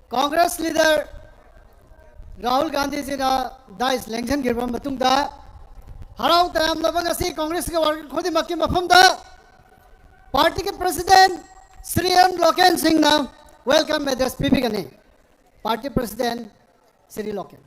Congress leader Rahul Gandhi ji na dais election girba matung da harau tayam labang asi Congress ke warga khodi makki mafam da party ke president Sri Loken Singh na welcome with the speaker gane party president Sri Loken.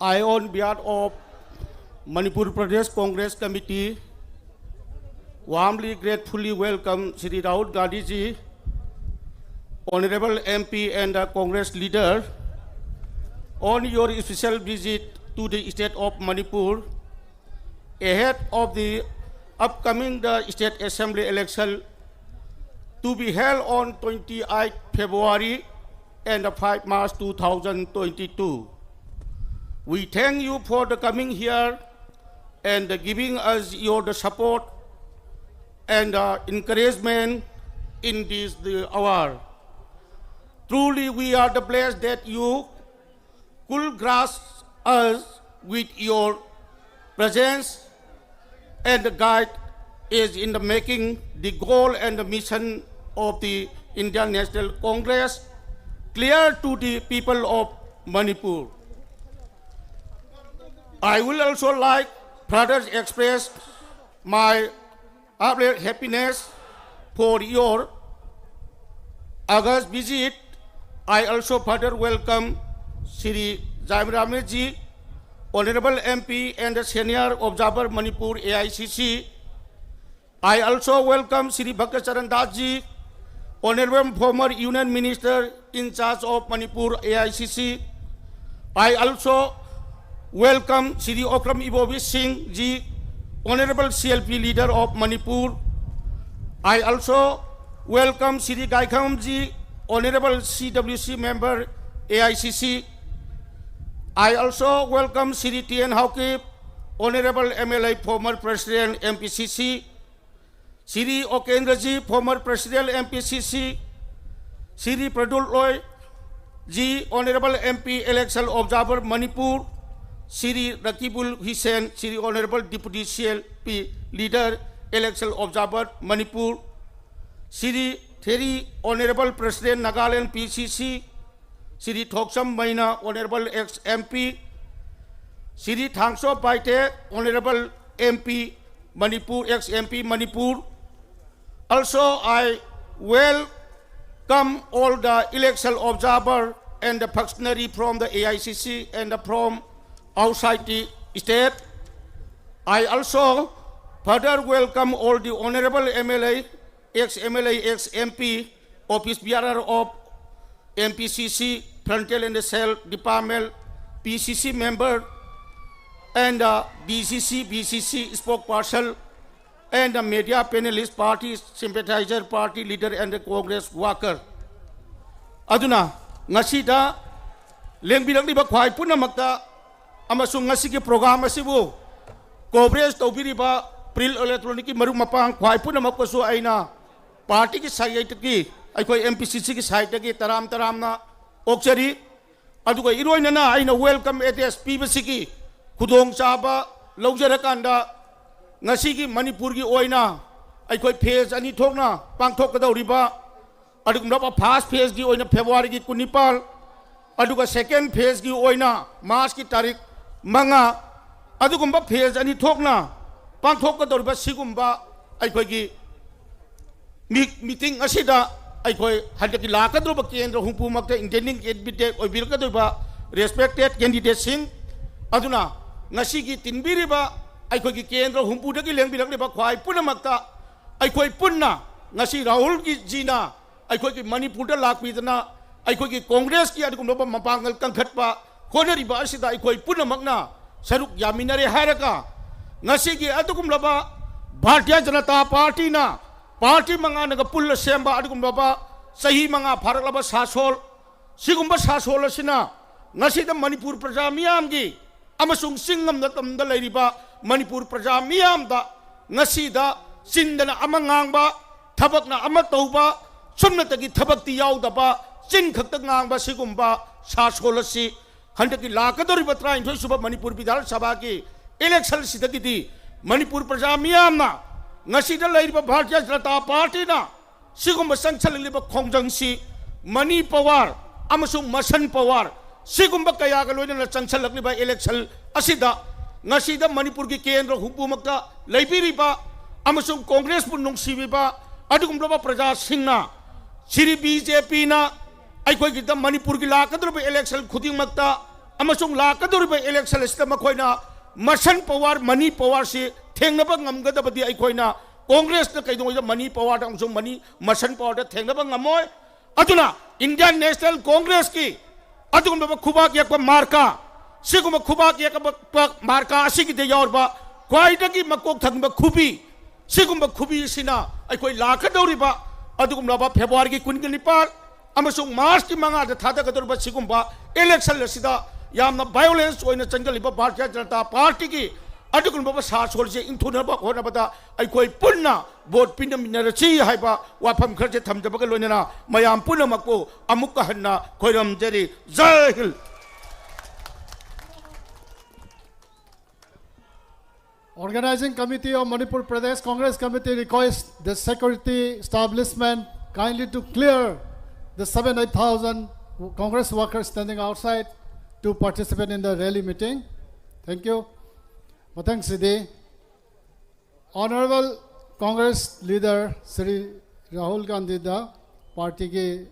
I, on behalf of Manipur Pradesh Congress Committee, warmly gratefully welcome Shri Rahul Gandhi ji, Honorable MP and Congress leader, on your special visit to the state of Manipur ahead of the upcoming State Assembly election to be held on 28 February and 5 March 2022. We thank you for the coming here and giving us your support and encouragement in this hour. Truly, we are the blessed that you could grasp us with your presence and guide is in the making the goal and the mission of the Indian National Congress clear to the people of Manipur. I will also like further express my utmost happiness for your August visit. I also further welcome Shri Jairam ji, Honorable MP and Senior Observer Manipur AICC. I also welcome Shri Bhaktacharan Das ji, Honorable former Union Minister in charge of Manipur AICC. I also welcome Shri Okram Ibobi Singh ji, Honorable CLP leader of Manipur. I also welcome Shri Gaikham ji, Honorable CWC member AICC. I also welcome Shri TN Haukip, Honorable MLA former President MPCC. Shri Okendra ji, former President MPCC. Shri Pradul Roy ji, Honorable MP Election Observer Manipur. Shri Rakibul Hussain, Shri Honorable Deputy CLP Leader, Election Observer, Manipur. Shri Theri, Honorable President Nagaland PCC. Shri Thoksam Maina, Honorable ex-MP. Shri Thangso Paite, Honorable MP Manipur, ex-MP Manipur. Also, I welcome all the election observer and the functionary from the AICC and from outside the state. I also further welcome all the honorable MLA, ex-MLA, ex-MP, office bearer of MPCC, frontal and cell department, PCC member, and DCC, BCC spokesperson, and the media panelist, party sympathizer, party leader, and the Congress worker. Aduna, ngasida, lengbilang di bakwai punamakta, amasung ngasigi program asibu coverage tawbiriba pril electronic maru mapang khwai puna mapkasu aina party ki site ki aikoi MPCC ki site ki taram na okchari aduga iroina na aina welcome address pibasiki khudong chaba lawjarakanda ngasigi Manipur ki oina aikoi phase ani thokna pangthok kadawriba adugumra first phase ki oina February ki 19 aduga second phase ki oina March ki tarik Manga adugumba phase ani thokna pangthok kadawriba sigumba aikoi meeting asida aikoi hadaki lakadroba kendra humpumakta intending candidate oibirkadroba respected candidate sing aduna ngasigi tinbiriba aikoi ki kendra humpudagi lengbirakliba khwai punamakta aikoi punna ngasi Rahul ji na aikoi ki Manipur da lakpidana aikoi ki Congress ki adugumba mapangal kangkhatpa honariba asida aikoi punamakna saruk yaminare hairaka ngasigi adugumba Bharatiya Janata Party na party manga naga pulla semba adugumba sahi manga pharak laba sasol sigumba sasol asina ngasi da Manipur praja miyam gi amasung singam da tam da leiriba Manipur praja miyam da ngasi da sindana amangang ba tabak na amat tauba sumna tagi tabak ti yaw da ba sin khakta ngang ba sigumba sa solasi handaki lakadori batra inthoi suba Manipur Vidhan Sabha ki election sidagi di Manipur praja miyam na ngasi da leiriba Bharatiya Janata Party na sigumba sangchaliliba khongjang si Mani Power amasung Masan Power sigumba kaya ka loina na changchalakliba election asida ngasida Manipur ki kendra hukumakta leibiriba amasung Congress pun nungsibiba adugumba praja singna siri BJP na aikoi kita Manipur ki lakadurba election khudingmakta amasung lakadurba election sida makhoina Masan Power Mani Power si thengnaba ngamgadabadi aikoina Congress na kaidongoida Mani Power da amasung Mani Masan Power da thengnaba ngamoy aduna Indian National Congress ki adugumba khubak yakba marka siguma khubak yakba marka asigi de yorba kwaidagi makok thangba khubi sigumba khubi sina aikoi lakadoriba adugumba February ki kunganipal amasung March ki manga da thada kadorba sigumba election lasida yamna violence oina changaliba Bharatiya Janata Party ki adugumba sa solje inthunaba honabada aikoi punna vote pinaminarachi haiba wafam kharje thamjaba loinana mayam punna makko amukka hanna khoiram jeri jai hind. Organizing Committee of Manipur Pradesh Congress Committee requests the security establishment kindly to clear the 7,000 Congress workers standing outside to participate in the rally meeting. Thank you. Matang Sidi, Honorable Congress Leader Sri Rahul Gandhi, the party ke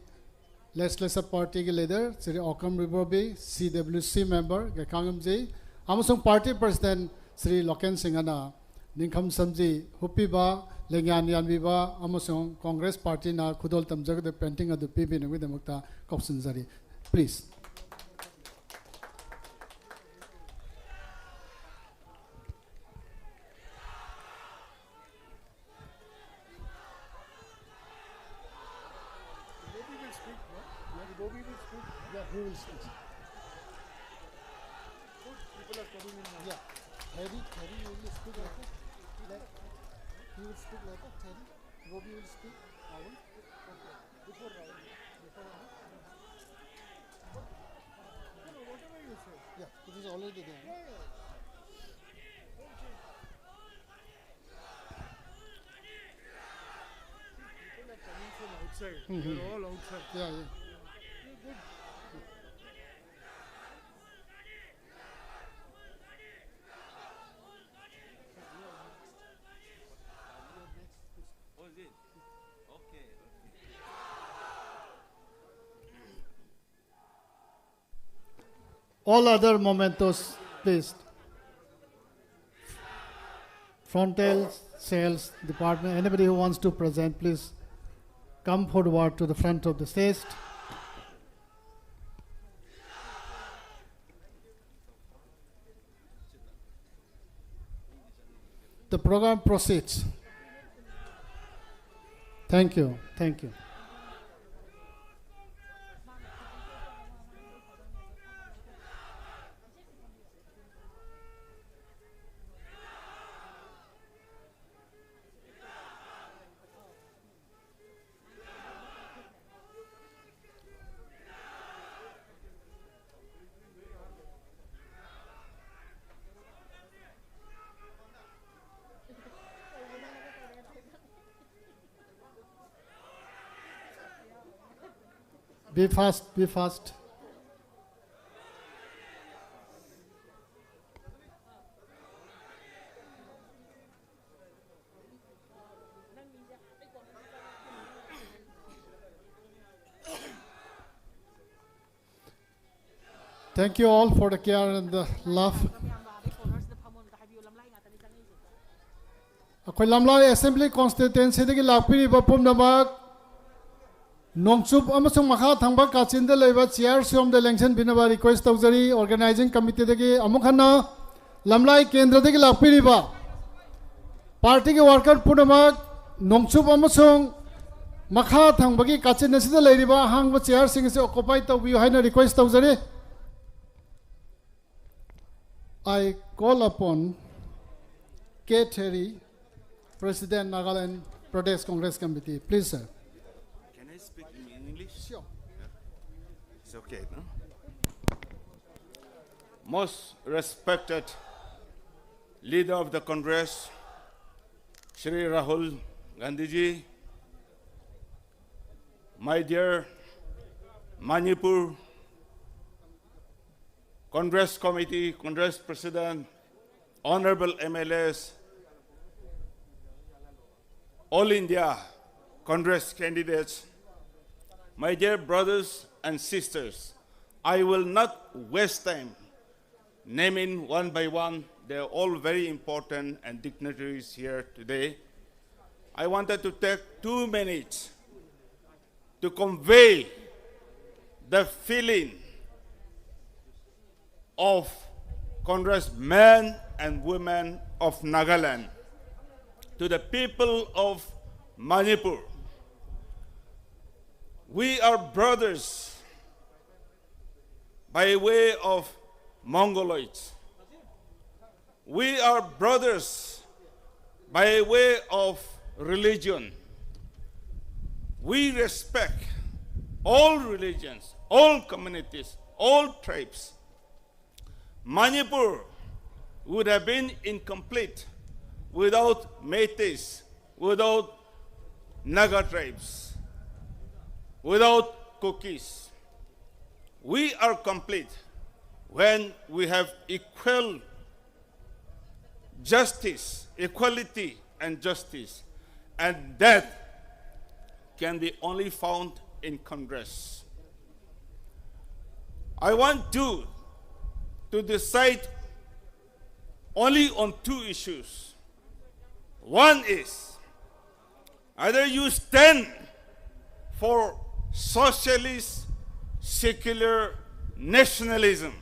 legislative party ke leader Sri Okam Ribobi, CWC member Gekangam Ji, amasung party president Sri Loken Singana, Ninkham Samji, Hupiba, Lengyan Yanviba, amasung Congress party na Kudol Tamjag the painting of the PB with the Mukta Kopsunzari. Please. He will speak. People are coming in now. Yeah. Harry will speak like that. He will speak like that. Harry. Robi will speak. Rahul. Okay. Before Rahul. Whatever you say. Yeah. It is already there. Yeah. People are coming from outside. They're all outside. Yeah. Good. All other mementos, please. Frontal sales department, anybody who wants to present, please come forward to the front of the stage. The program proceeds. Thank you. Thank you. Be fast, be fast. Thank you all for the care and the love. Akwai Lamlai Assembly Constituency dagi lakpiri bapum namak Nongchup amasung makha thangba kachinda leiba chair siom de election binaba request tawjari organizing committee dagi amukhana lamlai kendra dagi lakpiri ba party ke worker punamak nongchup amasung makha thangbagi kachinda sida leiriba hangba chair sing se occupy tawbi haina request tawjari I call upon K. Terry, President Nagaland Pradesh Congress Committee. Please, sir. Can I speak in English? Sure. It's okay, no? Most respected leader of the Congress, Shri Rahul Gandhi ji, my dear Manipur Congress Committee, Congress President, Honorable MLAs, All India Congress candidates, my dear brothers and sisters, I will not waste time naming one by one. They're all very important and dignitaries here today. I wanted to take 2 minutes to convey the feeling of congressmen and women of Nagaland to the people of Manipur. We are brothers by way of Mongoloids. We are brothers by way of religion. We respect all religions, all communities, all tribes. Manipur would have been incomplete without Métis, without Naga tribes, without Kukis. We are complete when we have equal justice, equality and justice. And that can be only found in Congress. I want you to decide only on 2 issues. One is either you stand for socialist, secular nationalism,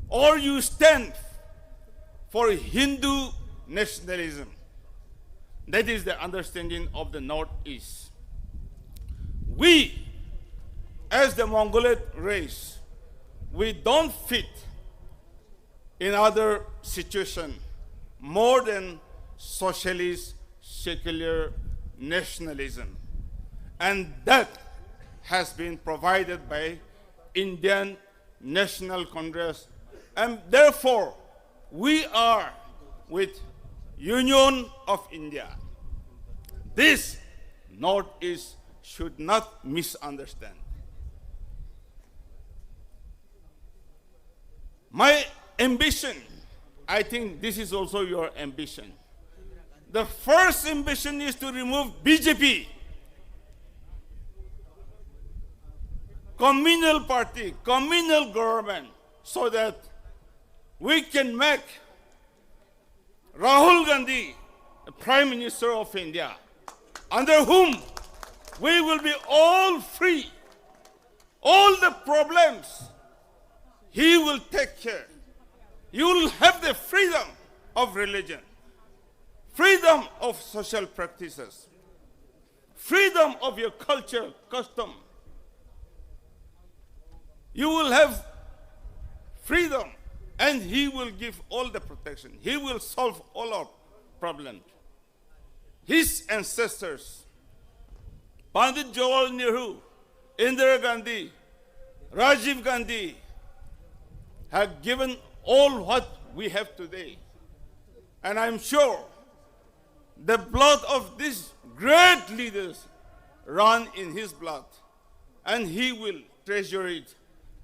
or you stand for Hindu nationalism. That is the understanding of the Northeast. We, as the Mongoloid race, we don't fit in other situation more than socialist, secular nationalism. And that has been provided by Indian National Congress. And therefore, we are with Union of India. This Northeast should not misunderstand. My ambition, I think this is also your ambition. The first ambition is to remove BJP, communal party, communal government, so that we can make Rahul Gandhi the Prime Minister of India, under whom we will be all free. All the problems he will take care. You will have the freedom of religion, freedom of social practices, freedom of your culture, custom. You will have freedom, and he will give all the protection. He will solve all our problems. His ancestors, Pandit Jawaharlal Nehru, Indira Gandhi, Rajiv Gandhi, have given all what we have today. And I'm sure the blood of these great leaders run in his blood, and he will treasure it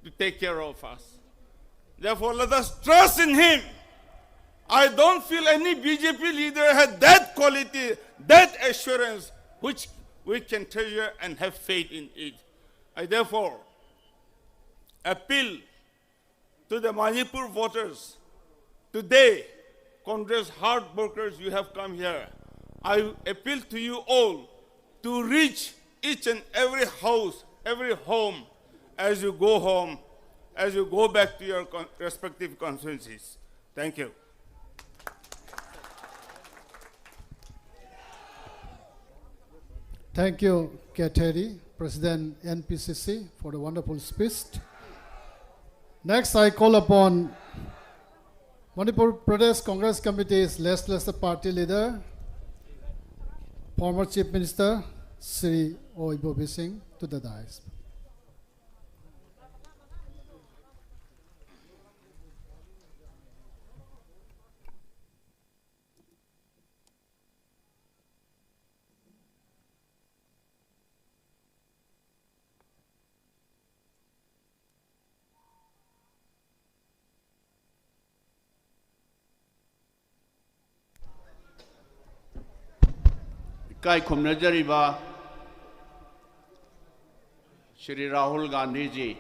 to take care of us. Therefore, let us trust in him. I don't feel any BJP leader had that quality, that assurance, which we can treasure and have faith in it. I therefore appeal to the Manipur voters. Today, Congress hard workers, you have come here. I appeal to you all to reach each and every house, every home, as you go home, as you go back to your respective constituencies. Thank you. Thank you, Kateri, President NPCC, for the wonderful speech. Next, I call upon Manipur Pradesh Congress Committee's Legislative Party Leader, former Chief Minister Sri Oibobi Singh to the dais. Kai Kumnajariba Shri Rahul Gandhi ji,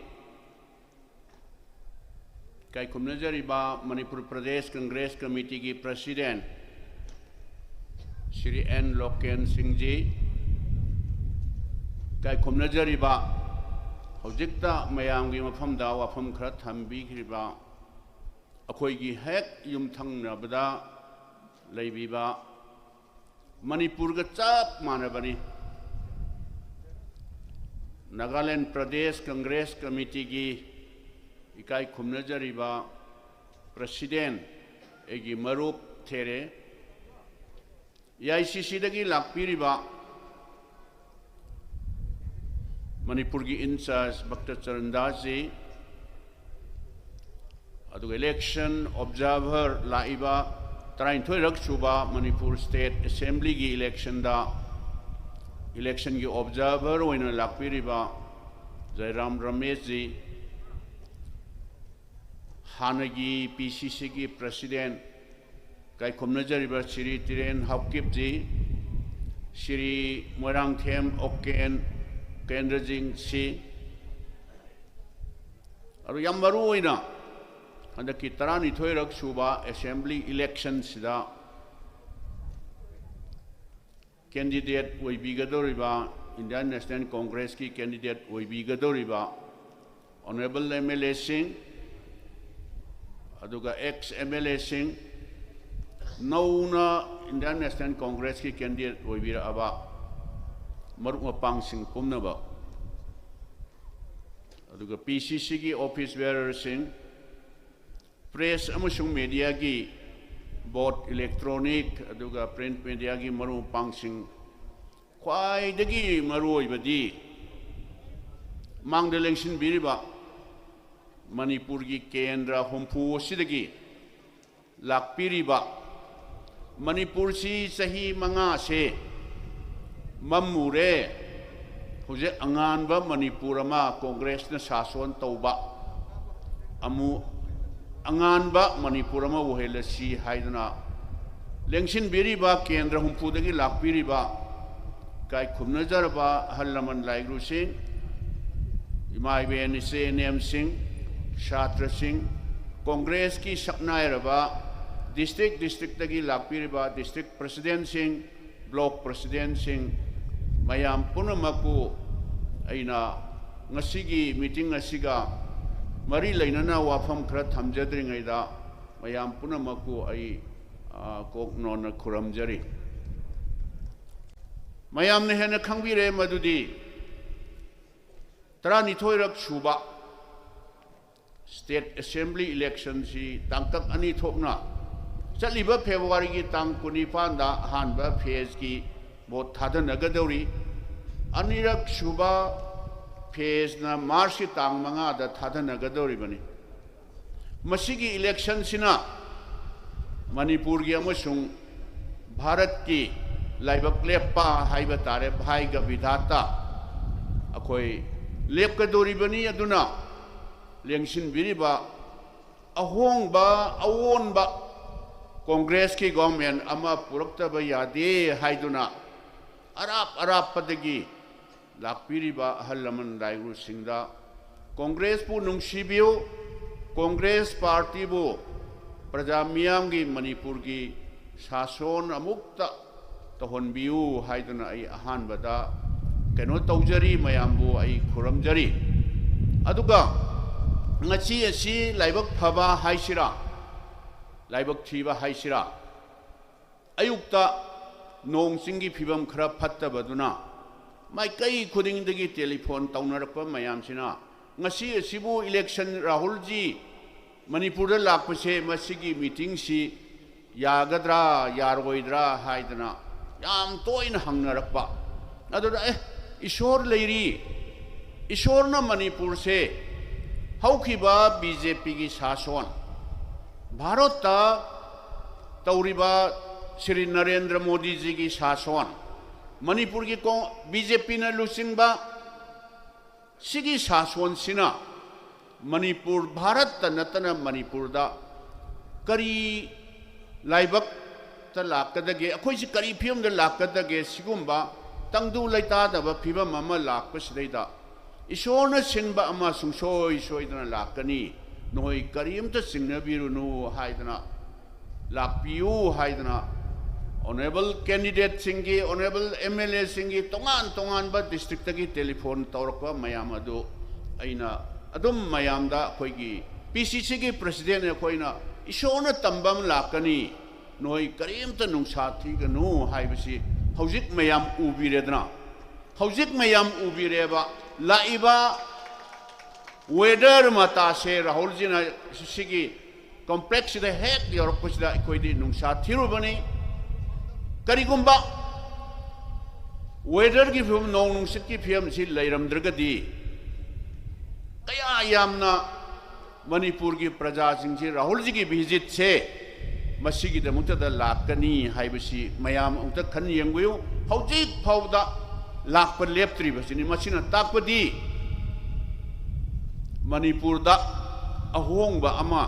Kai Kumnajariba Manipur Pradesh Congress Committee ki President Shri N. Loken Singh ji, Kai Kumnajariba Hojikta Mayamgi Mafamda Wafam Krat Hambi Kriba Akoigi Hek Yumthang Nabada Laibiba Manipur ka chap manabani Nagaland Pradesh Congress Committee ki ikai khumnajariba President egi marup there ICC dagi lakpiriba Manipur ki in charge Dr. Charandas ji adu election observer laiba Tarainthoi Raksuba Manipur State Assembly ki election ki observer oina lakpiriba Jairam Ramesh ji Hanagi PCC ki President Kai Kumnajariba Shri Tiren Hapkip ji Shri Moirangthem Oken Kendrajing si aru yammaru oina Anda Kitarani Thoirak Suba Assembly election sida candidate will be Gadoriba, Indian National Congress ki candidate will be Gadoriba, Honorable MLA Singh, Aduga ex MLA Singh, Nauna Indian National Congress ki candidate will be Aba Maruma Pang Singh Pumnaba, Aduga PCC ki office bearer Singh. Press amusung media ki both electronic aduga print media ki maru pangsing kwai dagi maru ibadi mangdelengsin biriba Manipur ki kendra hompu sidagi lakpiriba Manipur si sahi manga se mamure huje anganba Manipur ama Congress na sason tauba amu Anganba Manipur ma wuhelasi haiduna lengshin biriba kendra humpudagi lakpiriba kai khumnajarba hallaman laigru singh imai ben se nem singh shatra singh congress ki saknairaba district tagi lakpiriba district president singh block president singh mayam punamaku aina ngasigi meeting asiga Mari lainana wafam kra thamjadri ngaida mayam punamaku ai kok non khuramjari mayam ne hena khangbire madudi tarani thoirak suba state assembly election si tangtak ani thokna chaliba February ki tang 19 da hanba phase ki vote thadanagadori anirak suba phase na March ki tang manga da thadanagadori bani masigi election sina Manipur gi amasung Bharat ki laibak lepa haiba tare bhai ga vidhata akoi lepkadori bani aduna lengshin biriba ahong ba awon ba Congress ki government ama purakta ba yade haiduna arap padagi lakpiriba halaman dairu singda Congress pu nungsibiu Congress party bu prajamiyam gi Manipur gi sason amukta tahonbiu haiduna ai ahan bada keno taujari mayambu ai khuramjari aduga ngachi asi laibak phaba haisira laibak thiba haisira ayukta nong singi phibam khara phatta baduna mai kai khuding dagi telephone taunarakpa mayam sina ngasi sibu election Rahul ji Manipur लापसे मसिगी meeting सी यागद्रा यारोइद्रा हाइदना याम तोइन हंगनरपा अदुदा ईश्वर लेरी ईश्वर न मणिपुर से हौखिबा बीजेपी की शासन भारत तौरिबा श्री नरेंद्र मोदी जी की शासन मणिपुर की बीजेपी ने लुसिंबा सिगी शासन सिना मणिपुर भारत नतना मणिपुर दा करी लाइबक त लाकदगे अखोई से करी फिल्म द लाकदगे सिगुम्बा तंगदु लैतादब फिबम अमा लाकपसदैदा ईश्वरन सिनबा अमा सुंसोय सोयदना लाकनी नोय करीमत सिंगनबिरुनु हाइदना लापियु हाइदना ऑनरेबल कैंडिडेट सिंगी ऑनरेबल एमएलए सिंगी तोंगान तोंगान बा डिस्ट्रिक्ट की टेलीफोन तौरक मयाम अदु अइना अदुम मयामदा अखोइगी पीसीसी की प्रेसिडेंट अखोइना ईश्वरन तंबम लाकनी नोय करीमत नुंसा थीगनु हाइबसी हौजिक मयाम उबिरेदना हौजिक मयाम उबिरेबा लाइबा वेदर मता से राहुल जी ने सिगी कॉम्प्लेक्स दे हेक योरपसदा अखोइदी नुंसा थीरुबनी करीगुम्बा वेदर की फिल्म नौ नुंसित की फिल्म से लैरमद्रगदी कया यामना मणिपुर की प्रजा सिंह से राहुल जी की विजिट से मसीगी दमुक्तदा लाकनी हाइबसी मयाम उक्त खन यंगुयो हौजिक फाउदा लाकप लेप्त्रिबसिनी मसिना ताकपदी मणिपुर दा अहोंगबा अमा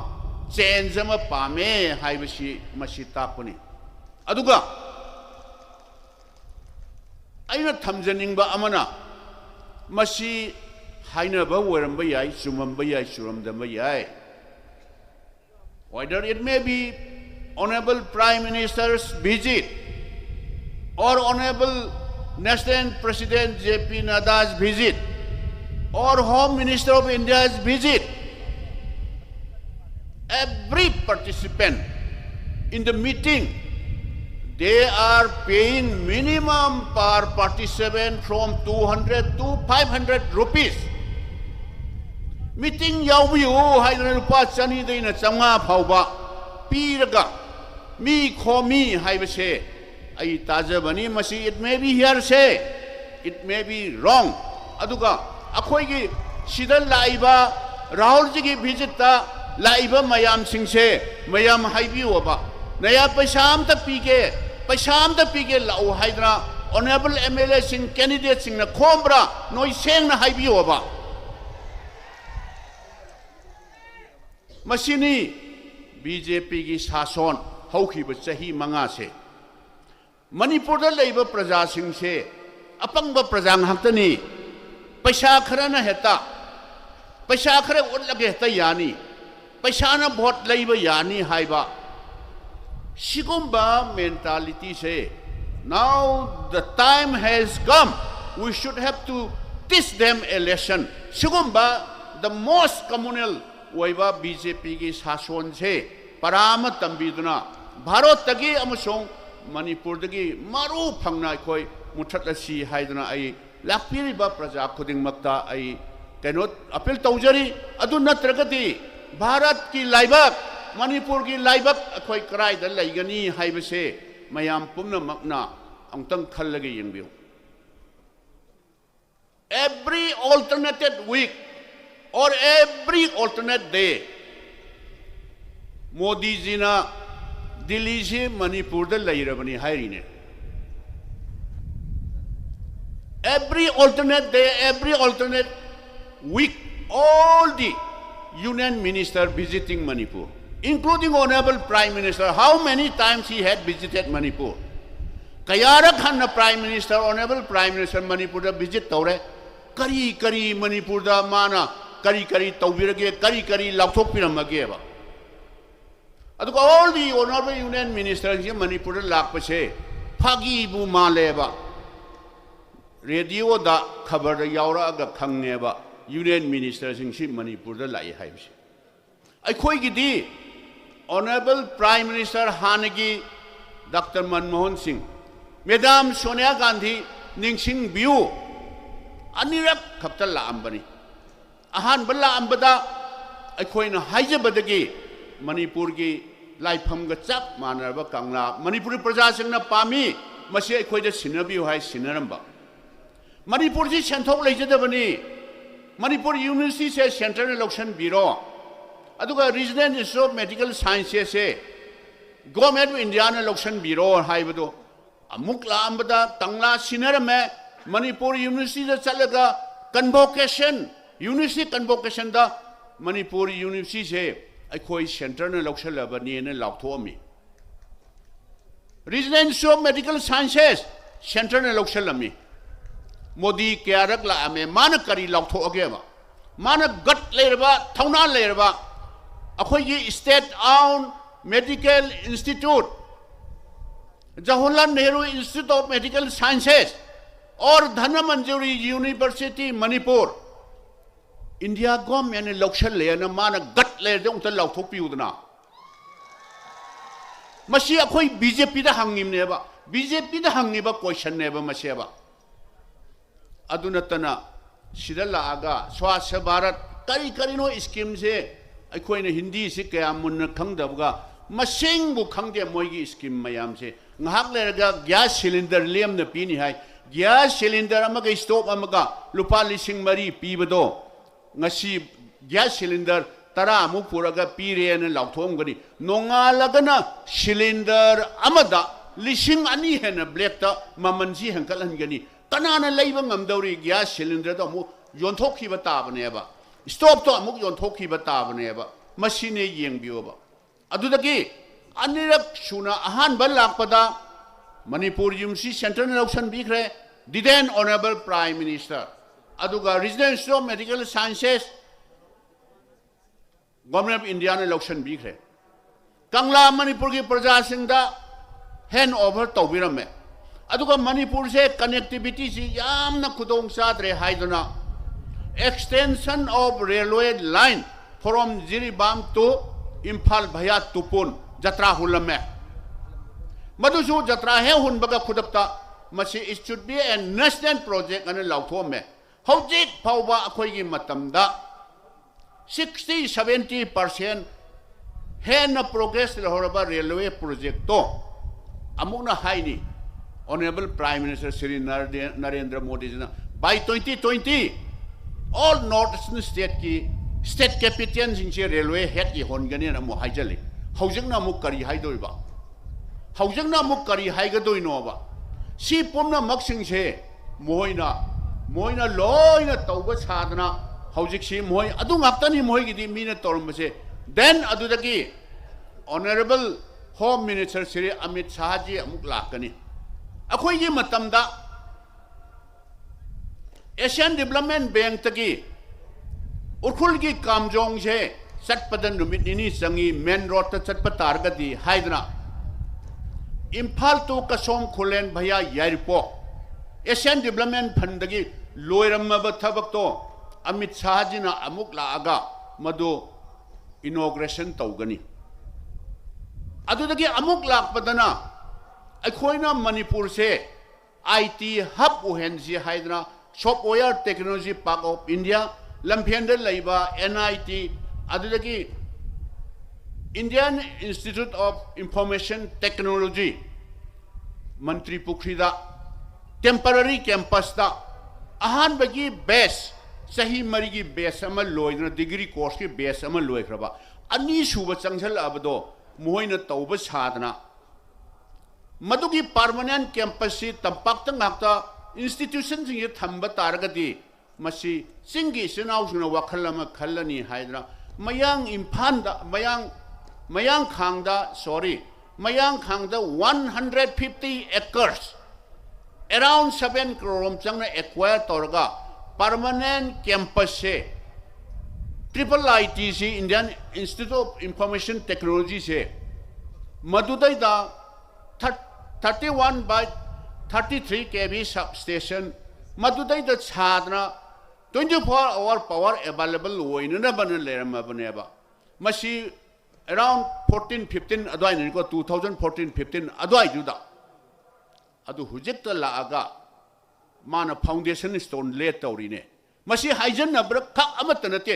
चेंज अमा पामे हाइबसी मसी ताकपनी अदुगा अइना थमजनिंगबा अमना मसी हाइनबा वरमबा याय सुममबा याय सुरमदबा याय whether it may be honorable prime minister's visit or honorable national president JP Nada's visit or home minister of India's visit, every participant in the meeting, they are paying minimum per participant from 200 to 500 rupees. Meeting yawiyo haidana lupa chani deina changa phauba piraga mi khomi haibase ai tajabani masi it may be hearsay, it may be wrong. Aduga akhoi gi sidal laiba Rahul ji ki visit ta laiba mayam sing se mayam haibiyo ba naya paisam ta pike lau haidra honorable MLA sing candidate sing na khombra noi seng na haibiyo ba मसीनी BJP की शासन हौखिब चाही मंगा से मणिपुर लेब प्रजा सिंह से अपंग प्रजा हक्तनी पैसा खरना हेता पैसा खरे उलगे हेता यानी पैसा न वोट लेब यानी हाइबा सिगुम्बा मेंटालिटी से now the time has come we should have to teach them a lesson सिगुम्बा the most communal वैबा बीजेपी की शासन से पराम तंबीदना भारत तगी अमसों मणिपुर तगी मारू फंगना कोई मुठतसी हाइदना आई लापीरिबा प्रजा खुदिंगमक्ता आई कैनो अपील तौजरी अदु नत्रगति भारत की लाइबक मणिपुर की लाइबक अखोई कराइदा लैगनी हाइबसे मयाम पुम्नमक्ना अंतंग खल्लगे यंबियो every alternated week or every alternate day Modi ji ना दिल्ली से मणिपुर द लैरबनी हाइरिने every alternate day every alternate week all the union minister visiting Manipur including honorable prime minister how many times he had visited Manipur kayarak han prime minister honorable prime minister Manipur da visit tore kari Manipur da mana kari tawbirage kari lathok piramage ba aduga all the honorable union ministers in Manipur lakpase phagi bu maleba radio da khabar da yaura ga khangne ba union ministers in Manipur da lai haibse ai khoi gi di honorable prime minister hanagi Dr. Manmohan Singh Madam Sonia Gandhi ningsing biu anirak khapta la ambani ahan balla ambada अखोइना हाइजबदगी मणिपुर की लाइफम ग चप मानरब कंगला मणिपुरी प्रजा सिंगना पामी मसे अखोइदा सिनबियो हाय सिनरंबा मणिपुर जी सेंथोक लेजदबनी मणिपुर यूनिवर्सिटी से सेंट्रल इलेक्शन ब्यूरो अदुगा regional institute of medical sciences से government of India election bureau हाइबदो अमुक लांबदा कंगला सिनर में मणिपुर यूनिवर्सिटी चलगा कन्वोकेशन यूनिवर्सिटी कन्वोकेशन दा मणिपुर यूनिवर्सिटी से अखोई सेंट्रल इलेक्शन लबनी ने लाथोमी regional institute of medical sciences central election लमी मोदी क्यारक लामे मान करी लाथोगे मान गट लेरबा थौना लेरबा अखोई स्टेट आउन medical institute Jawaharlal Nehru institute of medical sciences और धनमंजूरी यूनिवर्सिटी मणिपुर इंडिया गवर्नमेंट ने लौशन लेना मान गट लेरदे उंत लाथोपीउदना मसी अखोई बीजेपी दा हंगिमनेबा बीजेपी दा हंगिबा क्वेश्चन नेबा मसेबा अदुनतना सिदा लागा स्वास्थ्य भारत करी करीनो स्कीम से अखोइने हिंदी से क्या मुन्न खंगदबगा मसेंगबु खंगदे मोइगी स्कीम मयाम से ngahak lerga gas cylinder lem na pini hai gas cylinder amaga stove amaga lupa lising mari pibado ngasi gas cylinder tara amu puraga pire na lauthom gani nongalagana cylinder amada lising ani hena black ta mamanji hankalan gani tanana leiba ngamdauri gas cylinder da mu yontokhi ba tabane ba stove to amu yontokhi ba tabane ba machine yengbiyo ba adudagi अनिरक सुना अहान बल लापदा Manipur university central election बीखरे डिदेन honourable prime minister अदुगा regional institute of medical sciences government of India ने election बीखरे कंगला मणिपुर की प्रजा सिंह हैंड ओवर तौबिरमे अदुगा मणिपुर से कनेक्टिविटी से यामना खुदोंग सादरे हाइदुना extension of railway line from Jiribam to Imphal भया तुपुन जत्रा हुलमे मधुसु जत्रा है हुनबगा खुदपता मसी it should be a national project अन लाउथोमे हौजिक फावबा अखोइगी मतमदा 60-70% हेन प्रोग्रेस लहरबा रेलवे प्रोजेक्ट तो अमुना हाइनी honourable prime minister Shri Narendra Modi ji by 2020 all north eastern state capital सिंचे रेलवे हेड की होनगनी अमु हाइजली हौजंगना मुक करी हाइदोइबा हौजंगना मुक करी हाइगदोइनोबा सी पुमना मक्सिंग से मोइना लोइना तौबा सादना हौजिक सी मोइ अदु ngaptani मोइगिदि मीना तोरमसे देन अदुदगी honourable home minister Shri Amit Shah ji अमुक लाकनी अखोइगी मतमदा एशियन डेवलपमेंट बैंक तगी उखुल की कामजोंग से चटपदन नुमित निनी संगी मेन रोड त चटप तारगदी हाइदना इम्फाल तो कसोम खुलेन भैया यारिपो एशियन डेवलपमेंट फंड की लोयरमब थबक तो अमित शाह जी ना अमुक लागा मदो इनॉग्रेशन तौगनी अदुदगी अमुक लापदना अखोइना मणिपुर से आईटी हब उहेनजी हाइदना software technology park of India लंफेंदर लैबा एनआईटी अदुदगी Indian institute of information technology मंत्री पुखरीदा टेम्पररी कैंपस दा अहान बगी बेस सही मरी की बेस अमल लोइना डिग्री कोर्स की बेस अमल लोइखरबा अनी सुब चंगसल अबदो मोइना तौब सादना मदुगी परमानेंट कैंपस से तंपाक तंगाक्ता इंस्टीट्यूशन सिंगे थंब तारगदी मसी सिंगी सिनाउसुना वखल अमा खल्लनी हाइदना मयांग इम्फाल दा मयांग खांगदा सॉरी मयांग खांगदा 150 acres around 7 crore चंगना एक्वायर तोरगा परमानेंट कैंपस से triple ITC Indian institute of information technology से मदुदैदा 31/33 kV सब स्टेशन मदुदैदा छादना 24-hour power available होइनना बन लेरमबनेबा मसी around 14-15 अदवाई निको 2014-15 अदवाई जुदा अदु हुजिक लागा माना फाउंडेशन स्टोन ले तौरीने मसी हाइजन नब्र खक अमत नते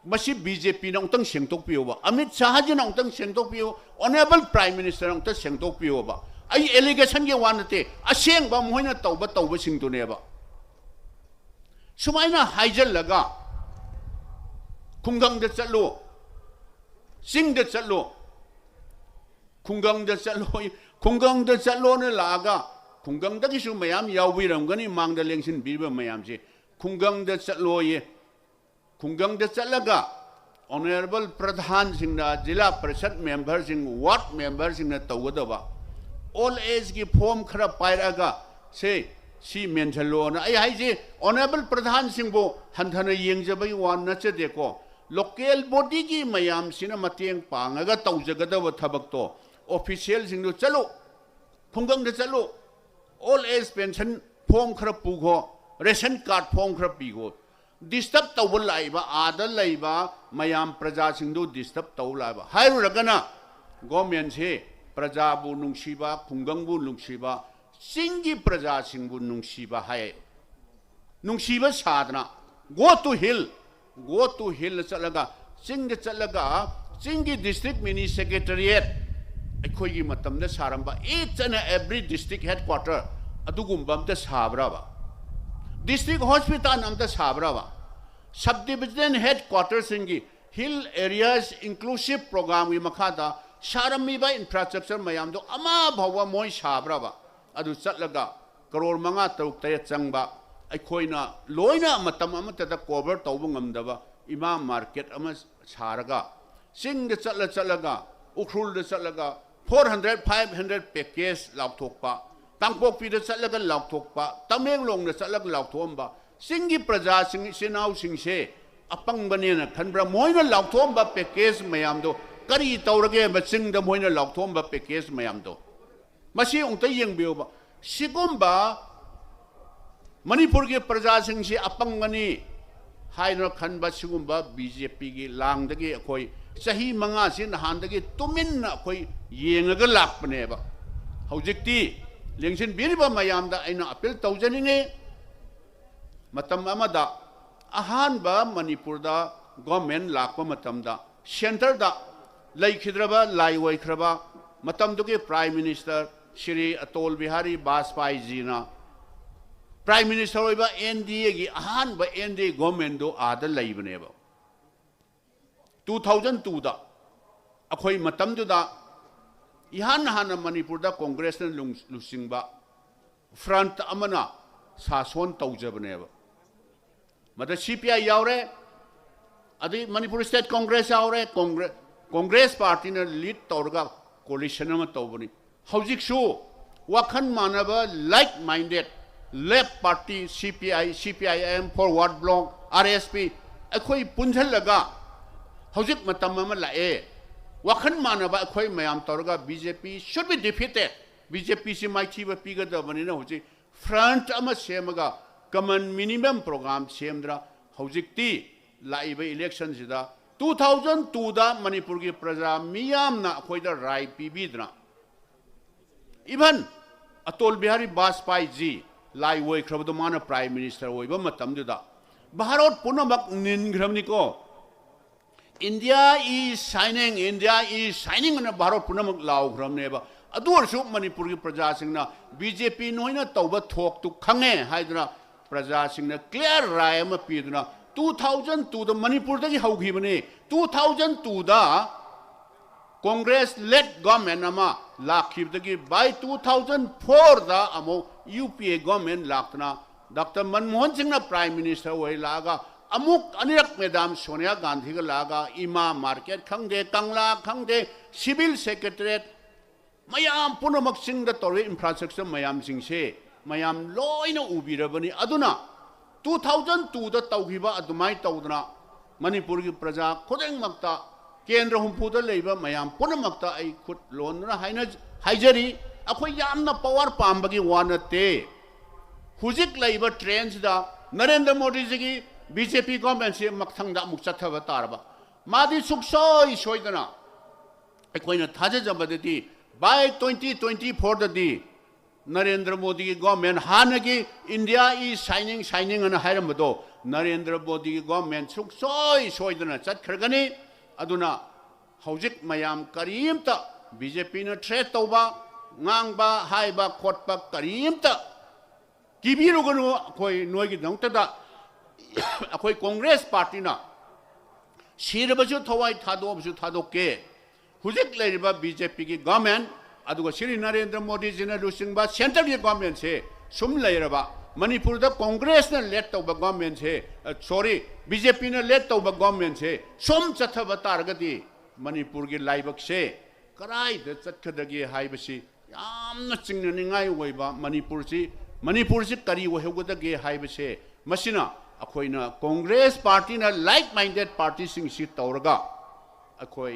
मसी बीजेपी ना उतंग सेंगतोकपियोबा अमित शाह जी ना उतंग सेंगतोकपियो ऑनरेबल प्राइम मिनिस्टर उतंग सेंगतोकपियोबा आई एलिगेशन के वानते असेंगबा मोइना तौबा सिंगतुनेबा सुमाइना हाइजल लगा खुंगंग दे चलो सिंग दे चलो खुंगंग दे चलो ने लागा खुंगंग दगिसु मयाम याविरमगनी मांगदा लेंसिन बिबा मयाम से खुंगंग दे चलो ये खुंगंग दे चलगा ऑनरेबल प्रधान सिंगना जिला परिषद मेंबर सिंग वार्ड मेंबर सिंगना तौगदबा ऑल एज की फॉर्म खरा पायरागा से सी मेंशलो ना आई हाइजे ऑनरेबल प्रधान सिंगबो हंथन येंजबई वान नचदेको लोकल बॉडी की मयाम सिना मतेंग पांगगा तौजगदब थबकतो ऑफिशियल सिंगदो चलो खुंगंग दे चलो ऑल एज पेंशन फॉर्म खरा पुगो रेशन कार्ड फॉर्म खरा पीगो डिस्टर्ब तब लाइबा आद लाइबा मयाम प्रजा सिंधु डिस्टर्ब तब लाइबा हाइरुरगना गवर्नमेंट से प्रजा बु नुंसीबा खुंगंग बु नुंसीबा सिंगी प्रजा सिंबु नुंसीबा हाय नुंसीबा साधना गो टू हिल चलगा सिंगी डिस्ट्रिक्ट मिनी सेक्रेटरिएट अखोई मतम दे सारंबा each and every district headquarter अदुगुंबा अमते साबराबा डिस्ट्रिक्ट हॉस्पिटल अमते साबराबा सब डिविजन हेडक्वार्टर सिंगी हिल एरियाज इंक्लूसिव प्रोग्राम की मखादा सारमीबा इंफ्रास्ट्रक्चर मयाम दो अमा भवा मोय साबराबा अदु चलगा करोड़ मंगा तरुक तय चंगबा अखोइना लोइना मतम अमतदा कवर तौब ngамदबा इमा मार्केट अमा सारगा सिंग चलगा उखरुल चलगा 400-500 पैकेज लाउथोकपा तांगपोकपी चलगा लाउथोकपा तमेंगलोंग चलगा लाउथोमबा सिंगी प्रजा सिंग सिनाउ सिंगसे अपंगबनेना खनब्रा मोइना लाउथोमबा पैकेज मयामदो करी तौरगे बसिंग द मोइना लाउथोमबा पैकेज मयामदो मसी उंगते यंगबियोबा सिगुंबा मणिपुर के प्रजा सिंग से अपंगनी हाइनो खनबा सिगुंबा बीजेपी की लांगदगी अखोई सही मंगा से नहानदगी तुमिन अखोई येंगगा लाकपनेबा हौजिक्ति लेंसिन बिरिबा मयामदा आइना अपील तौजनिंगे मतम अमदा अहानबा मणिपुर दा गवर्नमेंट लाकपा मतमदा सेंटर दा लैखिद्रबा लाइवैख्रबा मतमदुगे प्राइम मिनिस्टर श्री अटल बिहारी वाजपेयी जी ना प्राइम मिनिस्टर होइबा एनडीए की अहानबा एनडीए गवर्नमेंट दो आदा लैबनेबा 2002 दा अखोई मतमदुदा इहान हाना मणिपुर दा कांग्रेस ने लुसिंगबा फ्रंट अमना सासोन तौजबनेबा मद सीपीआई यावरे अदि मणिपुर स्टेट कांग्रेस यावरे कांग्रेस पार्टी ने लीड तौरगा कोलिशन में तौबनी हौजिकसु वाखन मानबा like minded left party CPIM forward bloc RSP अखोई पुंझलगा हौजिक मतम में लाए वाखन मानबा अखोई मयाम तौरगा BJP should be defeated BJP से माइथीबा पीगदबनिना हौजिक फ्रंट अमा सेमगा कमन मिनिमम प्रोग्राम सेमद्रा हौजिकती लाइबा इलेक्शन सिदा 2002 दा मणिपुर की प्रजा मियामना अखोइदा राय पीबीद्रा इवन अटल बिहारी वाजपेयी जी लाई वोइख्रबदो माना प्राइम मिनिस्टर ओइबा मतमदुदा भारत पुनमक निनग्रमनिको इंडिया इज शाइनिंग ना भारत पुनमक लाउग्रमनेबा अदुरसु मणिपुर की प्रजा सिंगना बीजेपी नोइना तौबा थोक तु खंगे हाइदना प्रजा सिंगना क्लियर राय अमा पीदना 2002 दा मणिपुर दगी हौखिबने 2002 दा कांग्रेस लेड गवर्नमेंट अमा लाखिबदगी बाय 2004 दा अमो यूपीए गवर्नमेंट लाक्तना डॉक्टर मनमोहन सिंह ना प्राइम मिनिस्टर ओइ लागा अमुक अनिरक मैदाम सोनिया गांधी का लागा इमा मार्केट खंगे कंगला खंगे सिविल सेक्रेटरीट मयाम पुनमक सिंह दा तौरे इंफ्रास्ट्रक्चर मयाम सिंह से मयाम लोइना उबिरबनी अदुना 2002 दा तौखिबा अदुमाई तौदना मणिपुर की प्रजा खुदेंगमक्ता केंद्र हुंफुदा लेबा मयाम पुनमक्ता आई खुद लोनना हाइजरी अखोई यामना पावर पाम्बगी वानते हुजिक लेबा ट्रेंस दा नरेंद्र मोदी जी की बीजेपी गवर्नमेंट से मक्थंगदा मुक चथबा तारबा मादी सुखसोई सोइदना अखोइना थाजजबदती बाय 2024 ददी नरेंद्र मोदी की गवर्नमेंट हाने की इंडिया इज शाइनिंग शाइनिंग अन हायरम बदो नरेंद्र मोदी की गवर्नमेंट सुख सोई सोइदना चटखरगनी अदुना हौजिक मयाम करीमता बीजेपी न थ्रेट तौबा ngang hai ba khot ba karim ta kibiru ganu koi noi gi dang ta da akoi congress party na sir ba ju thawai thado bu thado ke hujik le ba bjp gi government aduga sri narendra modi ji na lusing ba central gi government se sum le ra ba manipur da congress na let to ba government se sorry bjp na let to ba government se sum chatha ba tar ga di manipur gi laibak se karai da chatkadagi hai ba si यामना चिंगनिंगाई वैबा मणिपुर से करी वहगदगे हाइबसे मसिना अखोइना Congress party ना लाइक माइंडेड पार्टी सिंग सि तौरगा अखोइ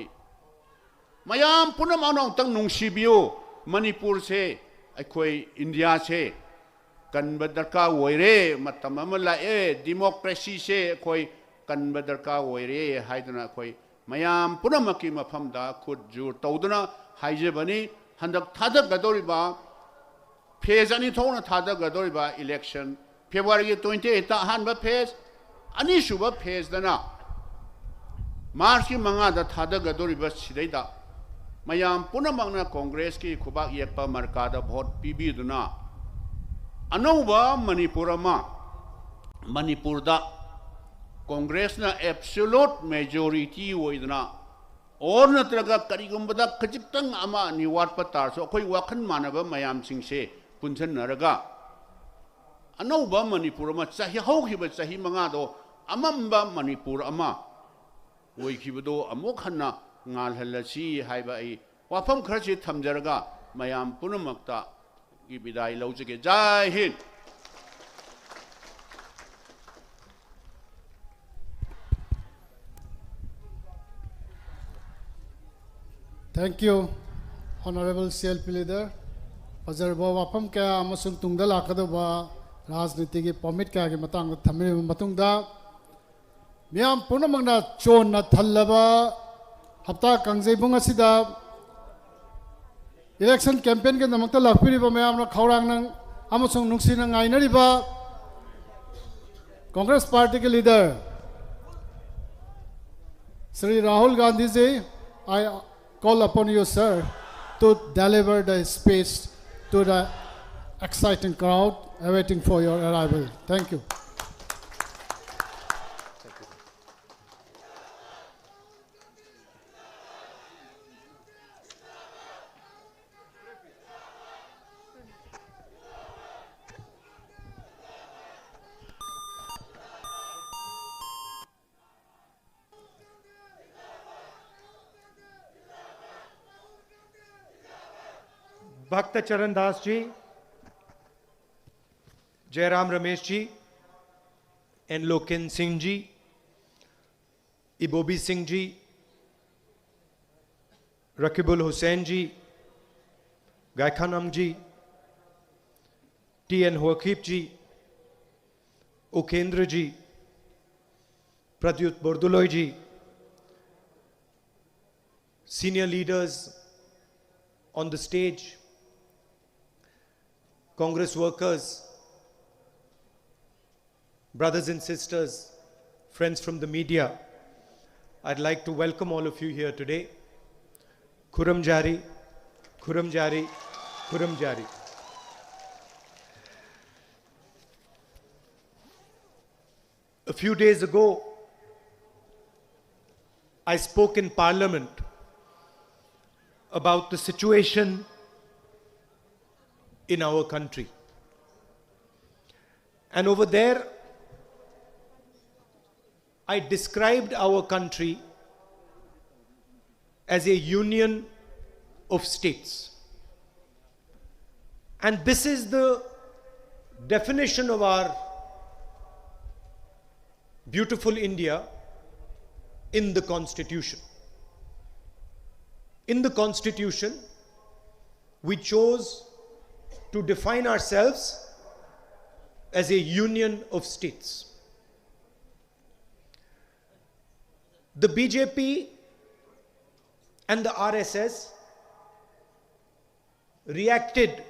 मयाम पुनमानो तंग नुंगसिबियो मणिपुर से अखोइ इंडिया से कनब दरका वैरे मतम अमला ए डेमोक्रेसी से अखोइ कनब दरका वैरे हाइदना अखोइ मयाम पुनमकी मफमदा खुद जुर तौदना हाइजेबनी हंदक थादक गदोरिबा फेज अनि थोना थादक गदोरिबा इलेक्शन फेब्रुअरी 28 ता हानबा फेज अनि सुबा फेज दना मार्च की मंगा दा थादक गदोरिबा सिदैदा मयाम पुनमंगना कांग्रेस की खुबा येकपा मरकादा वोट पीबीदुना अनौबा मणिपुर दा कांग्रेस ना एब्सोल्यूट मेजॉरिटी होइदना और नत्रगा करीगुंबदा खजितंग अमा निवाट पतार सो कोई वखन मानब मयाम सिंह से पुंसन नरगा अनौबा मणिपुर मा चाहि हौखिबा चाहि मंगा दो अमम्बा मणिपुर अमा ओइखिबदो अमुक हन्ना ngal halasi haiba ai wafam kharchi thamjarga mayam punamakta gi bidai laujage jai hind Thank you, Honorable CLP Leader. Azarba wapam kaya amasung tungda lakado ba rajniti ki permit kaya ki matang thammi matungda miyam punamangna chon na thallaba hafta kangjai bung asida election campaign ke namakta lakpiriba mayam na khaurang nang amasung nungsina ngainariba Congress Party ke leader Shri Rahul Gandhi ji, I call upon you, sir, to deliver the speech to the exciting crowd awaiting for your arrival. Thank you. Bhakta Charan Das ji, Jairam Ramesh ji, N Loken Singh ji, Ibobi Singh ji, Rakibul Hussain ji, Gaikhangam ji, T N Haokip ji, Ukendra ji, Pradyut Bordoloi ji, senior leaders on the stage, Congress workers, brothers and sisters, friends from the media, I'd like to welcome all of you here today. Kuram Jari, Kuram Jari, Kuram Jari. A few days ago, I spoke in Parliament about the situation in our country. And over there, I described our country as a union of states. And this is the definition of our beautiful India in the Constitution. In the Constitution, we chose to define ourselves as a union of states. The BJP and the RSS reacted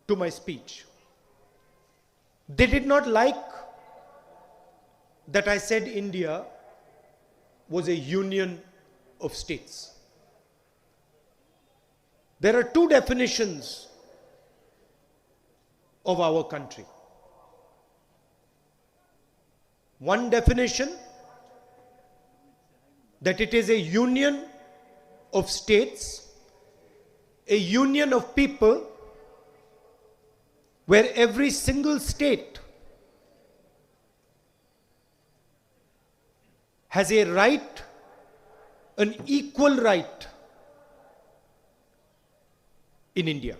to my speech. They did not like that I said India was a union of states. There are two definitions of our country. One definition, that it is a union of states, a union of people, where every single state has a right, an equal right in India.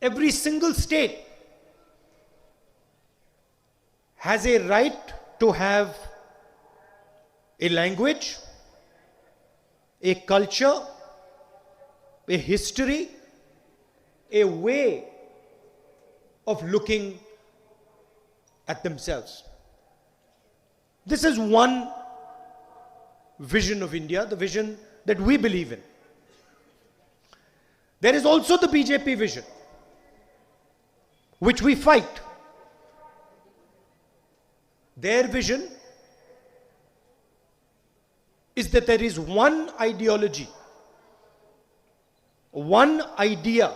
Every single state has a right to have a language, a culture, a history, a way of looking at themselves. This is one vision of India, the vision that we believe in. There is also the BJP vision, which we fight. Their vision is that there is one ideology, one idea,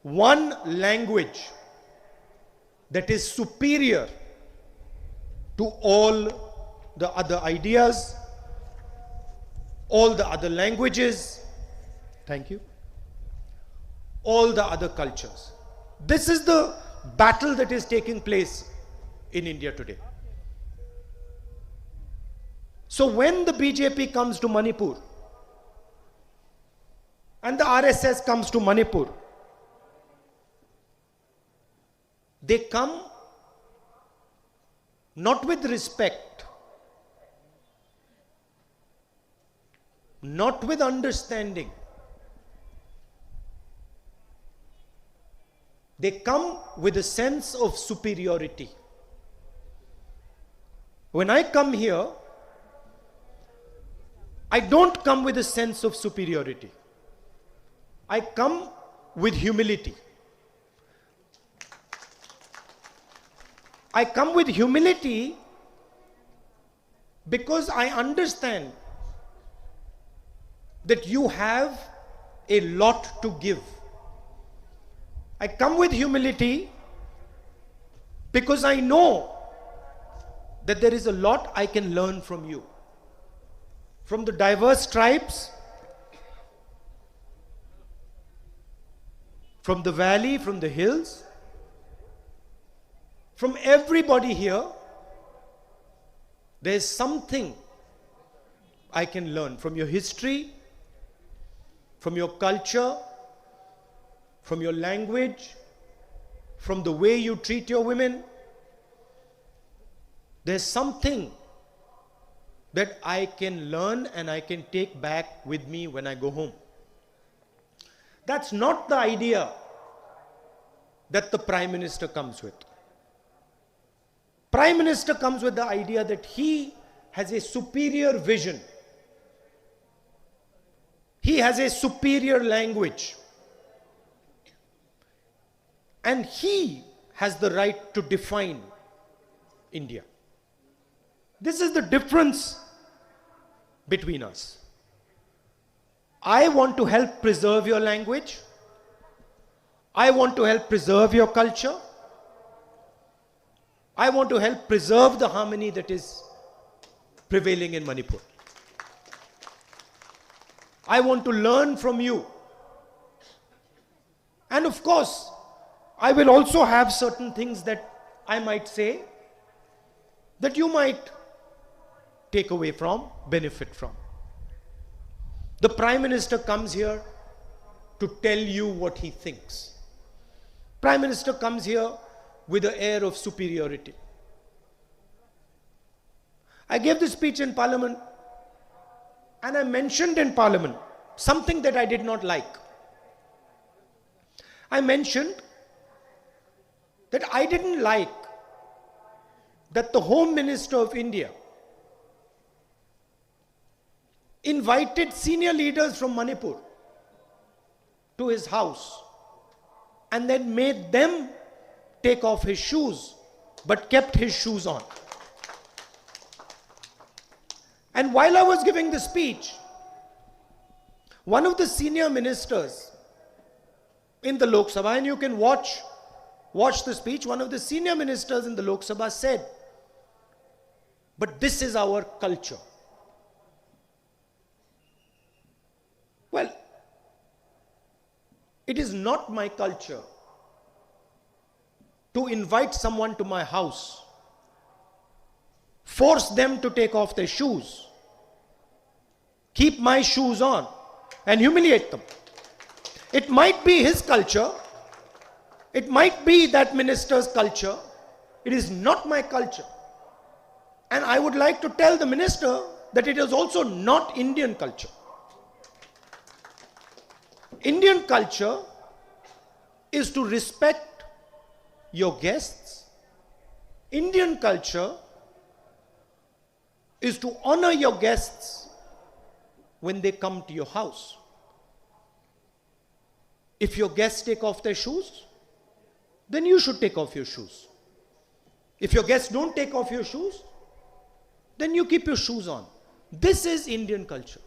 one language that is superior to all the other ideas, all the other languages, thank you, all the other cultures. This is the battle that is taking place in India today. So when the BJP comes to Manipur and the RSS comes to Manipur, they come not with respect, not with understanding. They come with a sense of superiority. When I come here, I don't come with a sense of superiority. I come with humility. I come with humility because I understand that you have a lot to give. I come with humility because I know that there is a lot I can learn from you. From the diverse tribes, from the valley, from the hills, from everybody here, there is something I can learn from your history, from your culture, from your language, from the way you treat your women. There's something that I can learn and I can take back with me when I go home. That's not the idea that the Prime Minister comes with. Prime Minister comes with the idea that he has a superior vision. He has a superior language. And he has the right to define India. This is the difference between us. I want to help preserve your language. I want to help preserve your culture. I want to help preserve the harmony that is prevailing in Manipur. I want to learn from you. And of course, I will also have certain things that I might say that you might take away from, benefit from. The Prime Minister comes here to tell you what he thinks. Prime Minister comes here with an air of superiority. I gave this speech in Parliament and I mentioned in Parliament something that I did not like. I mentioned that I didn't like that the Home Minister of India invited senior leaders from Manipur to his house and then made them take off his shoes, but kept his shoes on. And while I was giving the speech, one of the senior ministers in the Lok Sabha, and you can watch the speech, one of the senior ministers in the Lok Sabha said, "But this is our culture." Well, it is not my culture to invite someone to my house, force them to take off their shoes, keep my shoes on, and humiliate them. It might be his culture, it might be that minister's culture, it is not my culture. And I would like to tell the minister that it is also not Indian culture. Indian culture is to respect your guests. Indian culture is to honor your guests when they come to your house. If your guests take off their shoes, then you should take off your shoes. If your guests don't take off your shoes, then you keep your shoes on. This is Indian culture.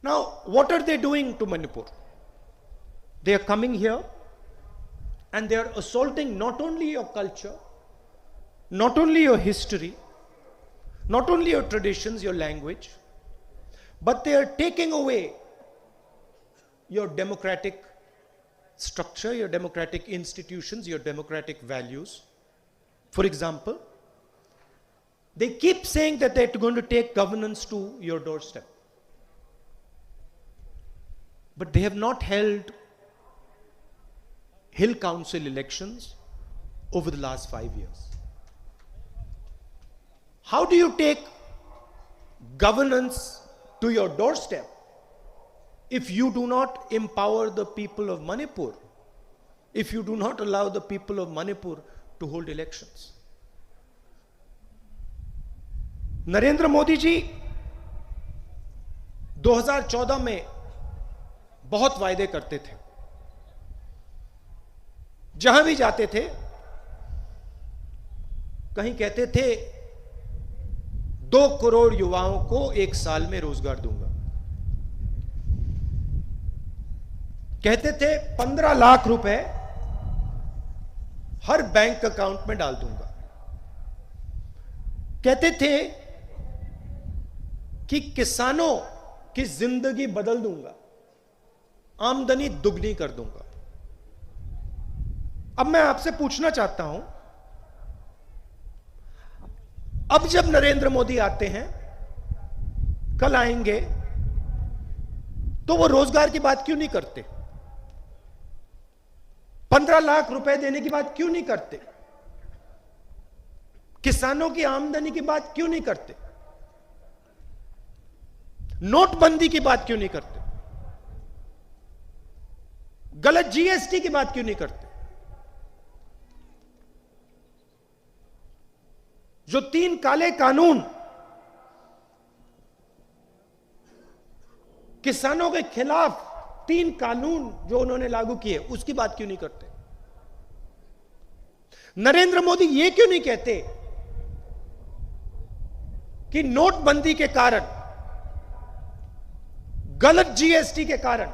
Now, what are they doing to Manipur? They are coming here and they are assaulting not only your culture, not only your history, not only your traditions, your language, but they are taking away your democratic structure, your democratic institutions, your democratic values. For example, they keep saying that they're going to take governance to your doorstep. But they have not held Hill Council elections over the last 5 years. How do you take governance to your doorstep if you do not empower the people of Manipur, if you do not allow the people of Manipur to hold elections? Narendra Modi ji 2014 में बहुत वायदे करते थे, जहां भी जाते थे कहीं कहते थे 2 करोड़ युवाओं को 1 साल में रोजगार दूंगा, कहते थे 15 लाख रुपए हर बैंक अकाउंट में डाल दूंगा, कहते थे कि किसानों की जिंदगी बदल दूंगा, आमदनी दुगनी कर दूंगा। अब मैं आपसे पूछना चाहता हूं, अब जब नरेंद्र मोदी आते हैं, कल आएंगे, तो वो रोजगार की बात क्यों नहीं करते? 15 लाख रुपए देने की बात क्यों नहीं करते? किसानों की आमदनी की बात क्यों नहीं करते? नोटबंदी की बात क्यों नहीं करते? गलत जीएसटी की बात क्यों नहीं करते? जो 3 काले कानून किसानों के खिलाफ 3 कानून जो उन्होंने लागू किए, उसकी बात क्यों नहीं करते? नरेंद्र मोदी ये क्यों नहीं कहते कि नोटबंदी के कारण, गलत जीएसटी के कारण,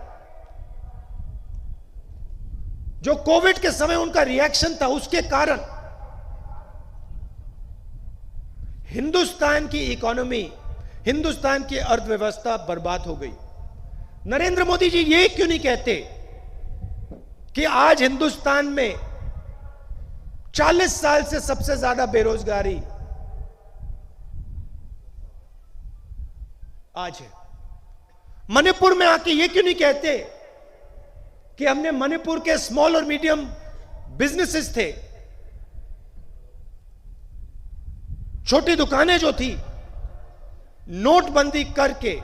जो कोविड के समय उनका रिएक्शन था, उसके कारण हिंदुस्तान की इकोनॉमी, हिंदुस्तान की अर्थव्यवस्था बर्बाद हो गई? नरेंद्र मोदी जी ये क्यों नहीं कहते कि आज हिंदुस्तान में 40 साल से सबसे ज्यादा बेरोजगारी आज है? मणिपुर में आके ये क्यों नहीं कहते कि हमने मणिपुर के स्मॉल और मीडियम बिजनेसेस थे, छोटी दुकानें जो थी, नोटबंदी करके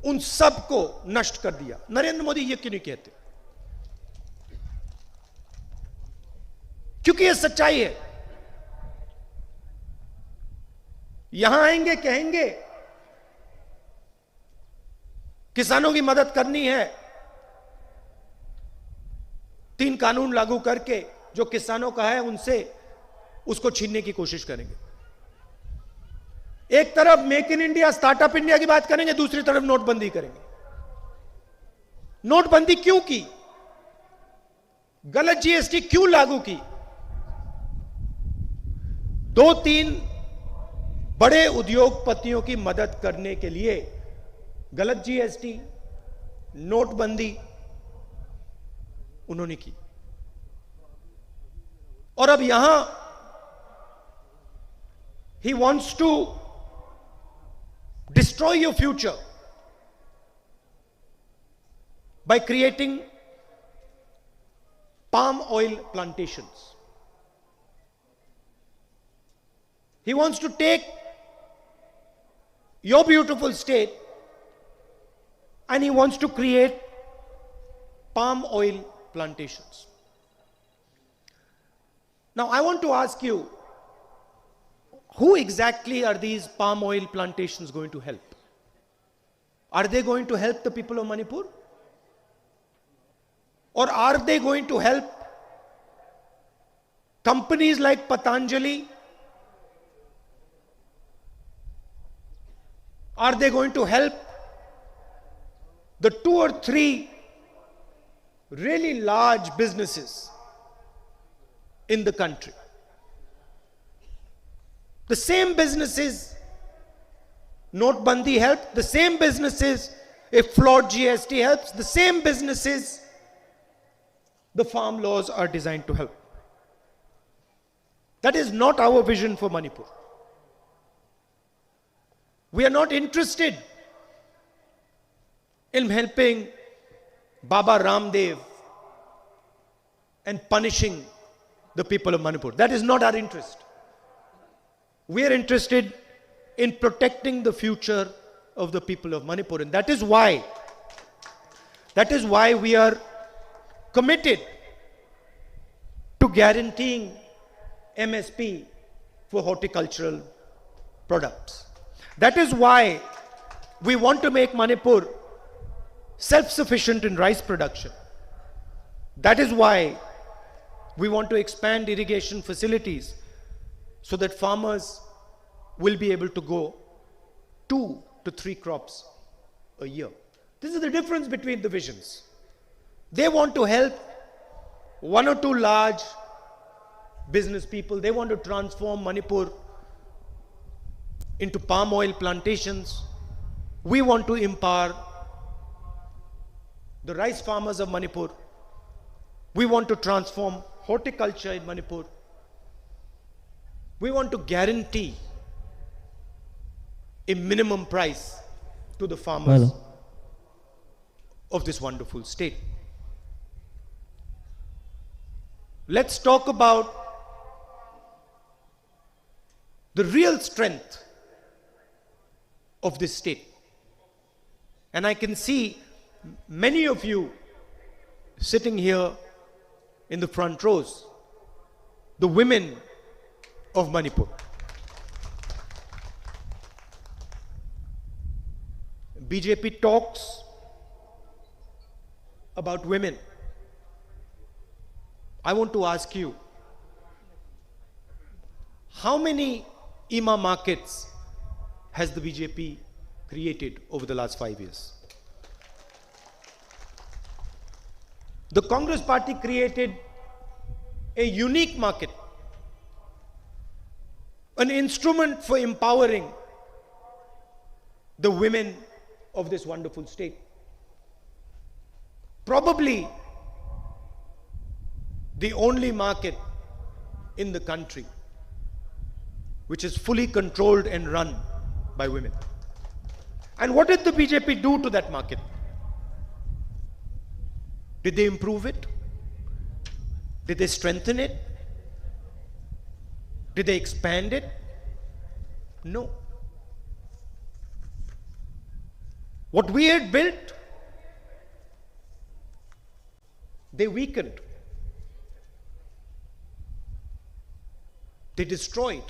उन सबको नष्ट कर दिया? नरेंद्र मोदी ये क्यों नहीं कहते? क्योंकि ये सच्चाई है। यहां आएंगे, कहेंगे किसानों की मदद करनी है, 3 कानून लागू करके जो किसानों का है उनसे उसको छीनने की कोशिश करेंगे। एक तरफ make in India, startup India की बात करेंगे, दूसरी तरफ नोटबंदी करेंगे। नोटबंदी क्यों की? गलत जीएसटी क्यों लागू की? 2-3 बड़े उद्योगपतियों की मदद करने के लिए गलत जीएसटी, नोटबंदी उन्होंने की। और अब यहां he wants to destroy your future by creating palm oil plantations. He wants to take your beautiful state and he wants to create palm oil plantations. Now, I want to ask you, who exactly are these palm oil plantations going to help? Are they going to help the people of Manipur? Or are they going to help companies like Patanjali? Are they going to help the 2 or 3 really large businesses in the country? The same businesses Notbandi helped, the same businesses if flawed GST helps, the same businesses the farm laws are designed to help. That is not our vision for Manipur. We are not interested in helping Baba Ramdev and punishing the people of Manipur. That is not our interest. We are interested in protecting the future of the people of Manipur. And that is why we are committed to guaranteeing MSP for horticultural products. That is why we want to make Manipur self-sufficient in rice production. That is why we want to expand irrigation facilities so that farmers will be able to grow 2 to 3 crops a year. This is the difference between the visions. They want to help 1 or 2 large business people. They want to transform Manipur into palm oil plantations. We want to empower the rice farmers of Manipur. We want to transform horticulture in Manipur. We want to guarantee a minimum price to the farmers of this wonderful state. Let's talk about the real strength of this state. And I can see many of you sitting here in the front rows, the women of Manipur. BJP talks about women. I want to ask you, how many IMA markets has the BJP created over the last 5 years? The Congress party created a unique market, an instrument for empowering the women of this wonderful state. Probably the only market in the country which is fully controlled and run by women. And what did the BJP do to that market? Did they improve it? Did they strengthen it? Did they expand it? No. What we had built, they weakened. They destroyed.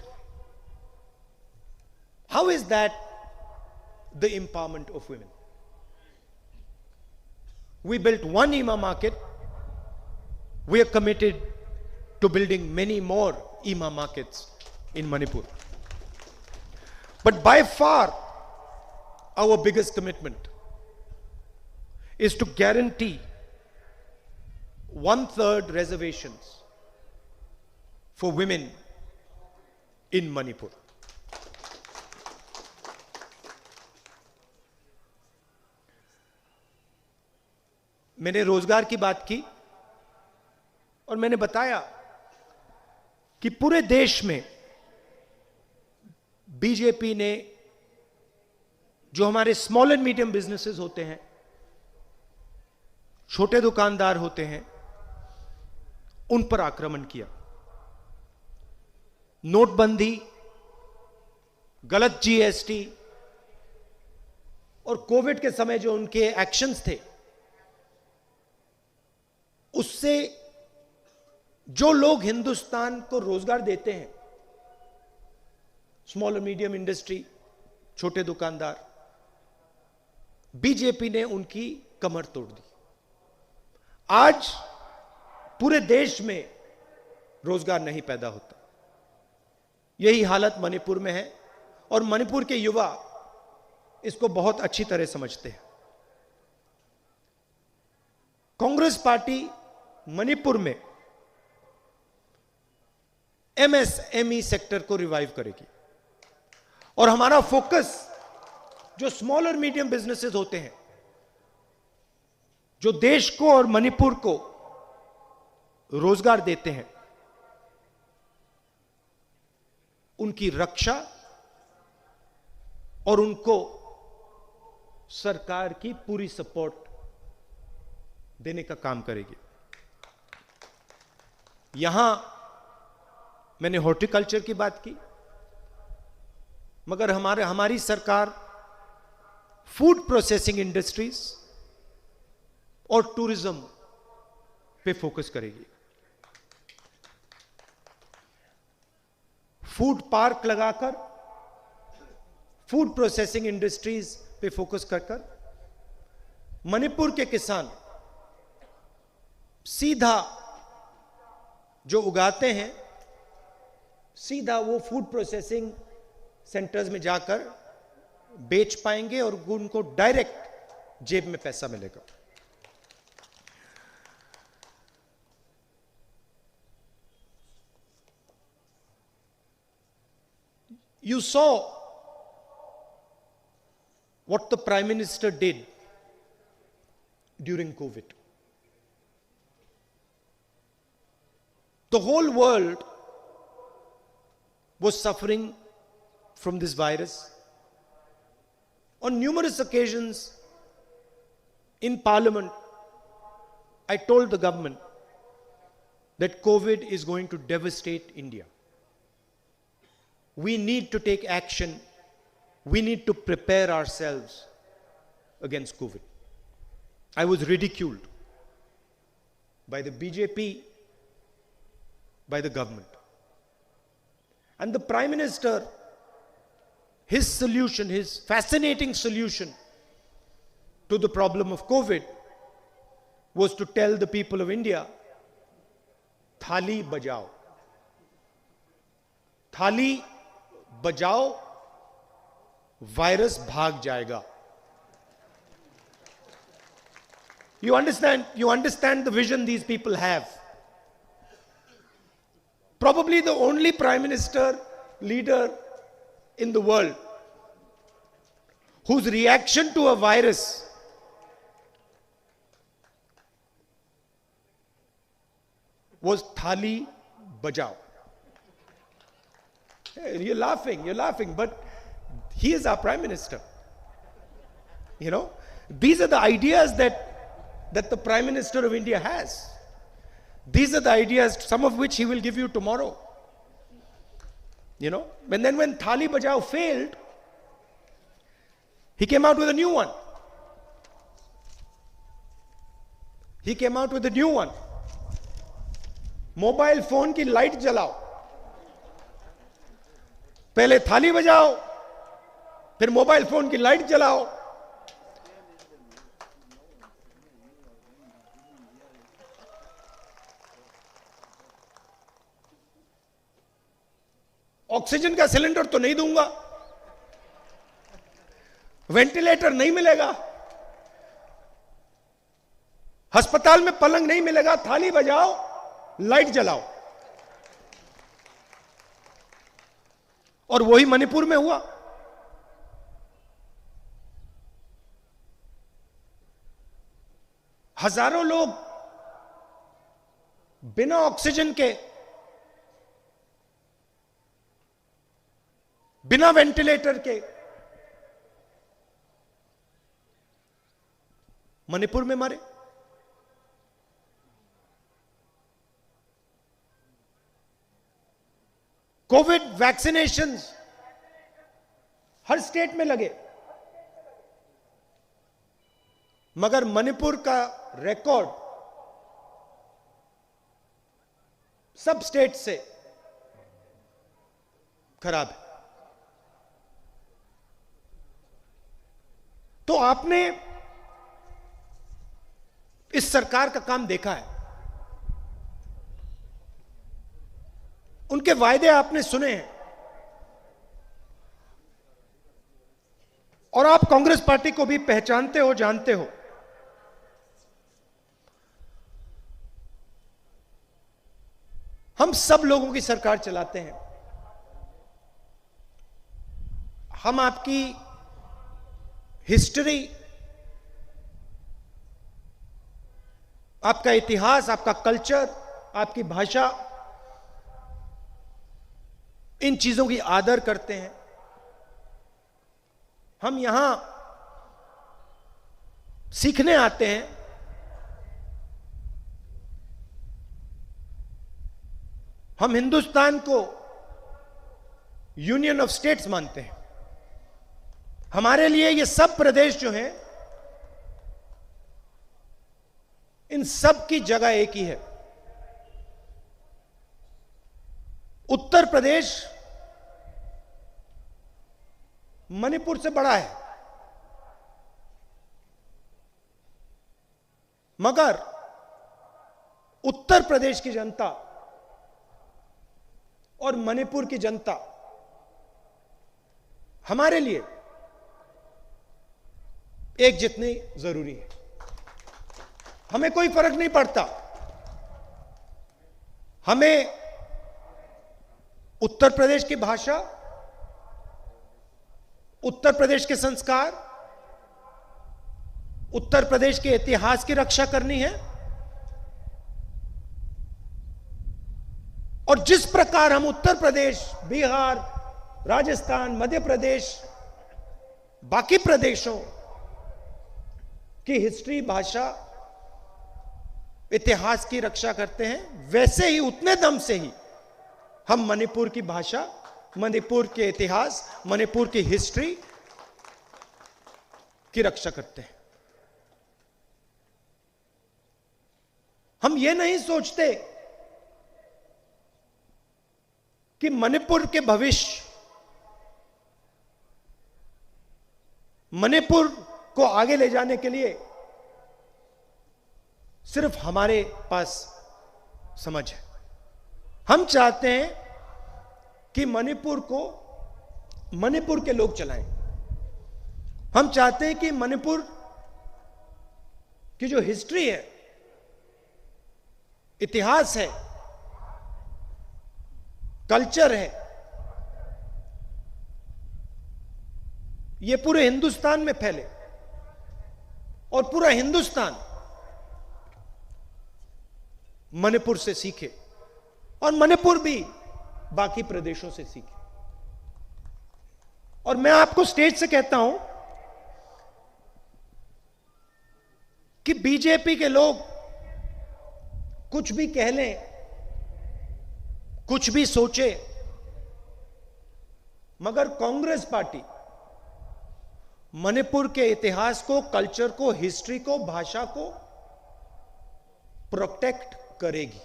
How is that the empowerment of women? We built one IMA market We are committed to building many more EMA markets in Manipur. But by far, our biggest commitment is to guarantee 1/3 reservations for women in Manipur. मैंने रोजगार की बात की और मैंने बताया कि पूरे देश में बीजेपी ने जो हमारे स्मॉल एंड मीडियम बिजनेसेस होते हैं, छोटे दुकानदार होते हैं, उन पर आक्रमण किया। नोटबंदी, गलत जीएसटी और कोविड के समय जो उनके एक्शंस थे, उससे जो लोग हिंदुस्तान को रोजगार देते हैं, स्मॉल और मीडियम इंडस्ट्री, छोटे दुकानदार, बीजेपी ने उनकी कमर तोड़ दी। आज पूरे देश में रोजगार नहीं पैदा होता। यही हालत मणिपुर में है और मणिपुर के युवा इसको बहुत अच्छी तरह समझते हैं। कांग्रेस पार्टी मणिपुर में एमएसएमई सेक्टर को रिवाइव करेगी और हमारा फोकस जो स्मॉल और मीडियम बिजनेसेस होते हैं, जो देश को और मणिपुर को रोजगार देते हैं, उनकी रक्षा और उनको सरकार की पूरी सपोर्ट देने का काम करेगी। यहां मैंने हॉर्टिकल्चर की बात की, मगर हमारी सरकार फूड प्रोसेसिंग इंडस्ट्रीज और टूरिज्म पे फोकस करेगी। फूड पार्क लगाकर फूड प्रोसेसिंग इंडस्ट्रीज पे फोकस कर मणिपुर के किसान सीधा जो उगाते हैं, सीधा वो फूड प्रोसेसिंग सेंटर्स में जाकर बेच पाएंगे और उनको डायरेक्ट जेब में पैसा मिलेगा। You saw what the Prime Minister did during COVID. The whole world was suffering from this virus. On numerous occasions in Parliament, I told the government that COVID is going to devastate India. We need to take action. We need to prepare ourselves against COVID. I was ridiculed by the BJP, by the government. And the Prime Minister, his solution, his fascinating solution to the problem of COVID was to tell the people of India, Thali bajao. Thali बजाओ, virus भाग जाएगा। You understand the vision these people have. Probably the only prime minister, leader in the world whose reaction to a virus was Thali bajao. You're laughing, but he is our prime minister. You know, these are the ideas that the Prime Minister of India has. These are the ideas, some of which he will give you tomorrow. You know, and then when Thali Bajao failed, he came out with a new one. Mobile phone की light जलाओ, पहले थाली बजाओ, फिर mobile phone की light जलाओ। Oxygen का cylinder तो नहीं दूंगा, वेंटिलेटर नहीं मिलेगा, अस्पताल में पलंग नहीं मिलेगा, थाली बजाओ, लाइट जलाओ। और वही मणिपुर में हुआ। हजारों लोग बिना ऑक्सीजन के, बिना वेंटिलेटर के मणिपुर में मरे। कोविड वैक्सीनेशंस हर स्टेट में लगे, मगर मणिपुर का रिकॉर्ड सब स्टेट से खराब है। तो आपने इस सरकार का काम देखा है, उनके वायदे आपने सुने हैं, और आप कांग्रेस पार्टी को भी पहचानते हो, जानते हो। हम सब लोगों की सरकार चलाते हैं। हम आपकी हिस्ट्री, आपका इतिहास, आपका कल्चर, आपकी भाषा, इन चीजों की आदर करते हैं। हम यहां सीखने आते हैं। हम हिंदुस्तान को यूनियन ऑफ स्टेट्स मानते हैं। हमारे लिए ये सब प्रदेश जो हैं, इन सब की जगह एक ही है। उत्तर प्रदेश मणिपुर से बड़ा है, मगर उत्तर प्रदेश की जनता और मणिपुर की जनता हमारे लिए एक जितनी जरूरी है। हमें कोई फर्क नहीं पड़ता, हमें उत्तर प्रदेश की भाषा, उत्तर प्रदेश के संस्कार, उत्तर प्रदेश के इतिहास की रक्षा करनी है। और जिस प्रकार हम उत्तर प्रदेश, बिहार, राजस्थान, मध्य प्रदेश, बाकी प्रदेशों की हिस्ट्री, भाषा, इतिहास की रक्षा करते हैं, वैसे ही उतने दम से ही हम मणिपुर की भाषा, मणिपुर के इतिहास, मणिपुर की हिस्ट्री की रक्षा करते हैं। हम ये नहीं सोचते कि मणिपुर के भविष्य, मणिपुर को आगे ले जाने के लिए सिर्फ हमारे पास समझ है। हम चाहते हैं कि मणिपुर को मणिपुर के लोग चलाएं। हम चाहते हैं कि मणिपुर की जो हिस्ट्री है, इतिहास है, कल्चर है, ये पूरे हिंदुस्तान में फैले और पूरा हिंदुस्तान मणिपुर से सीखे और मणिपुर भी बाकी प्रदेशों से सीखे। और मैं आपको स्टेज से कहता हूं कि बीजेपी के लोग कुछ भी कह लें, कुछ भी सोचे, मगर कांग्रेस पार्टी मणिपुर के इतिहास को, कल्चर को, हिस्ट्री को, भाषा को प्रोटेक्ट करेगी।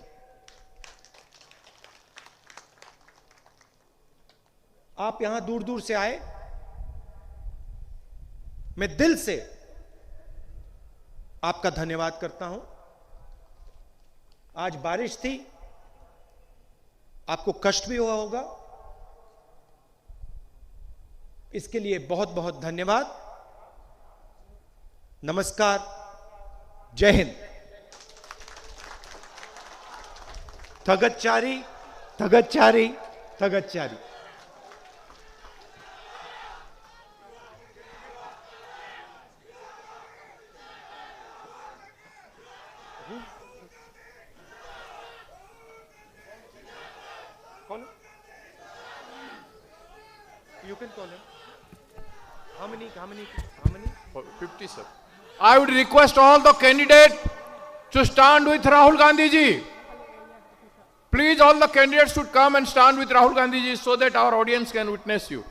आप यहां दूर दूर से आए, मैं दिल से आपका धन्यवाद करता हूं। आज बारिश थी, आपको कष्ट भी हुआ होगा, इसके लिए बहुत बहुत धन्यवाद। नमस्कार, जय Hind. थगच्चारी, थगच्चारी, थगच्चारी। You can call him. How many? 50, sir. I would request all the candidates to stand with Rahul Gandhi ji. Please, all the candidates should come and stand with Rahul Gandhi ji so that our audience can witness you.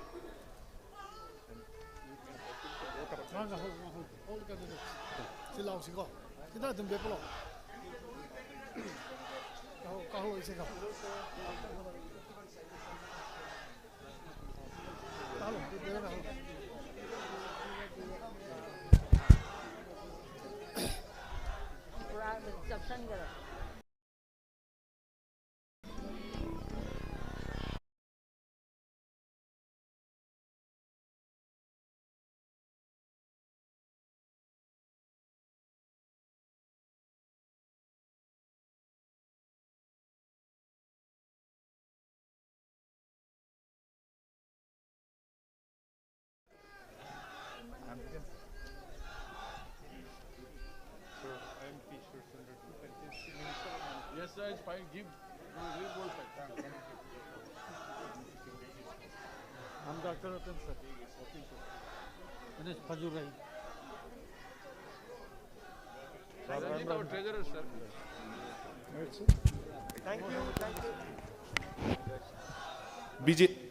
Yes, sir, it's fine. Give gold pack. I'm Dr. Ratan, sir. Dinesh Fajur Rai. Ranjit, our treasurer, sir. Thank you. BJ.